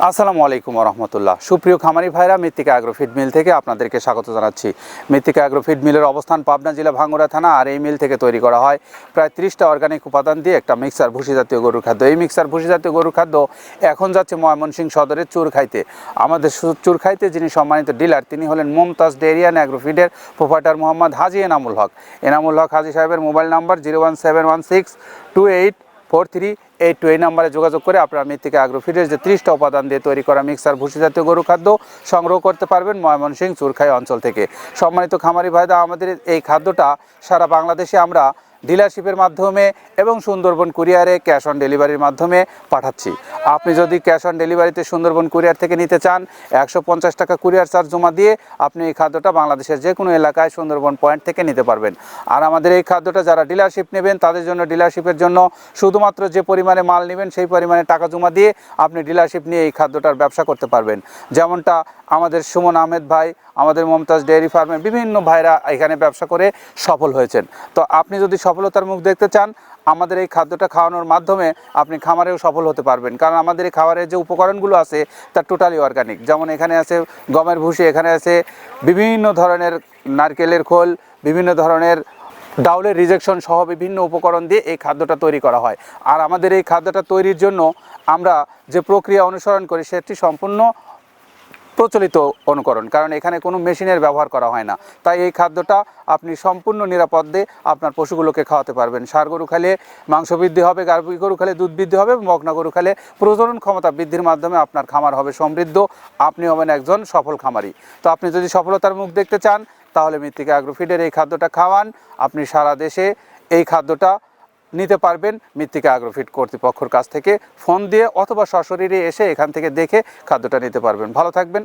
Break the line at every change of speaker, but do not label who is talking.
আসসালামু আলাইকুম রহমতুল্লাহ। সুপ্রিয় খামারি ভাইরা, মৃত্তিকা অ্যাগ্রো ফিড মিল থেকে আপনাদেরকে স্বাগত জানাচ্ছি। মৃত্তিকা অ্যাগ্রো ফিড মিলের অবস্থান পাবনা জেলা ভাঙ্গুড়া থানা। আর এই মিল থেকে তৈরি করা হয় প্রায় 30টা অর্গানিক উপাদান দিয়ে একটা মিক্সার ভুসি জাতীয় গরুর খাদ্য। এই মিক্সার ভুসি জাতীয় গরুর খাদ্য এখন যাচ্ছে ময়মনসিংহ সদরের চুরখাইতে। আমাদের চুরখাইতে যিনি সম্মানিত ডিলার, তিনি হলেন মুমতাজ ডেইরি অ্যান্ড অ্যাগ্রো ফিডের প্রোপাইটার মোহাম্মদ হাজি এনামুল হক। এনামুল হক হাজি সাহেবের মোবাইল নাম্বার 01716284382। এই নাম্বারে যোগাযোগ করে আপনারা মৃত্তিকা অ্যাগ্রো ফিডের যে 30টা উপাদান দিয়ে তৈরি করা মিক্সার ভুসি জাতীয় গরু খাদ্য সংগ্রহ করতে পারবেন ময়মনসিংহ চুরখাই অঞ্চল থেকে। সম্মানিত খামারি ভাইরা, আমাদের এই খাদ্যটা সারা বাংলাদেশে আমরা ডিলারশিপের মাধ্যমে এবং সুন্দরবন কুরিয়ারে ক্যাশ অন ডেলিভারির মাধ্যমে পাঠাচ্ছি। আপনি যদি ক্যাশ অন ডেলিভারিতে সুন্দরবন কুরিয়ার থেকে নিতে চান, 150 টাকা কুরিয়ার চার্জ জমা দিয়ে আপনি এই খাদ্যটা বাংলাদেশের যে কোনো এলাকায় সুন্দরবন পয়েন্ট থেকে নিতে পারবেন। আর আমাদের এই খাদ্যটা যারা ডিলারশিপ নেবেন, তাদের জন্য ডিলারশিপের জন্য শুধুমাত্র যে পরিমাণে মাল নেবেন সেই পরিমাণে টাকা জমা দিয়ে আপনি ডিলারশিপ নিয়ে এই খাদ্যটার ব্যবসা করতে পারবেন। যেমনটা আমাদের সুমন আহমেদ ভাই, আমাদের মুমতাজ ডেয়ারি ফার্মের বিভিন্ন ভাইরা এখানে ব্যবসা করে সফল হয়েছেন। তো আপনি যদি সফলতার মুখ দেখতে চান, আমাদের এই খাদ্যটা খাওয়ানোর মাধ্যমে আপনি খামারেও সফল হতে পারবেন। কারণ আমাদের এই খাবারের যে উপকরণগুলো আছে তা টোটালি অর্গানিক। যেমন এখানে আছে গমের ভুসি, এখানে আছে বিভিন্ন ধরনের নারকেলের খোল, বিভিন্ন ধরনের ডাউলের রিজেকশন সহ বিভিন্ন উপকরণ দিয়ে এই খাদ্যটা তৈরি করা হয়। আর আমাদের এই খাদ্যটা তৈরির জন্য আমরা যে প্রক্রিয়া অনুসরণ করি সেটি সম্পূর্ণ প্রচলিত অনুকরণ, কারণ এখানে কোনো মেশিনের ব্যবহার করা হয় না। তাই এই খাদ্যটা আপনি সম্পূর্ণ নিরাপদে আপনার পশুগুলোকে খাওয়াতে পারবেন। ষাঁড় গরু খেলে মাংস বৃদ্ধি হবে, গাভী গরু খেলে দুধ বৃদ্ধি হবে, বকনা গরু খেলে প্রজনন ক্ষমতা বৃদ্ধির মাধ্যমে আপনার খামার হবে সমৃদ্ধ, আপনি হবেন একজন সফল খামারি। তো আপনি যদি সফলতার মুখ দেখতে চান, তাহলে মৃত্তিকা অ্যাগ্রো ফিডের এই খাদ্যটা খাওয়ান। আপনি সারা দেশে এই খাদ্যটা নিতে পারবেন মৃত্তিকা অ্যাগ্রো ফিড কর্তৃপক্ষের কাছ থেকে ফোন দিয়ে, অথবা সশরীরে এসে এখান থেকে দেখে খাদ্যটা নিতে পারবেন। ভালো থাকবেন।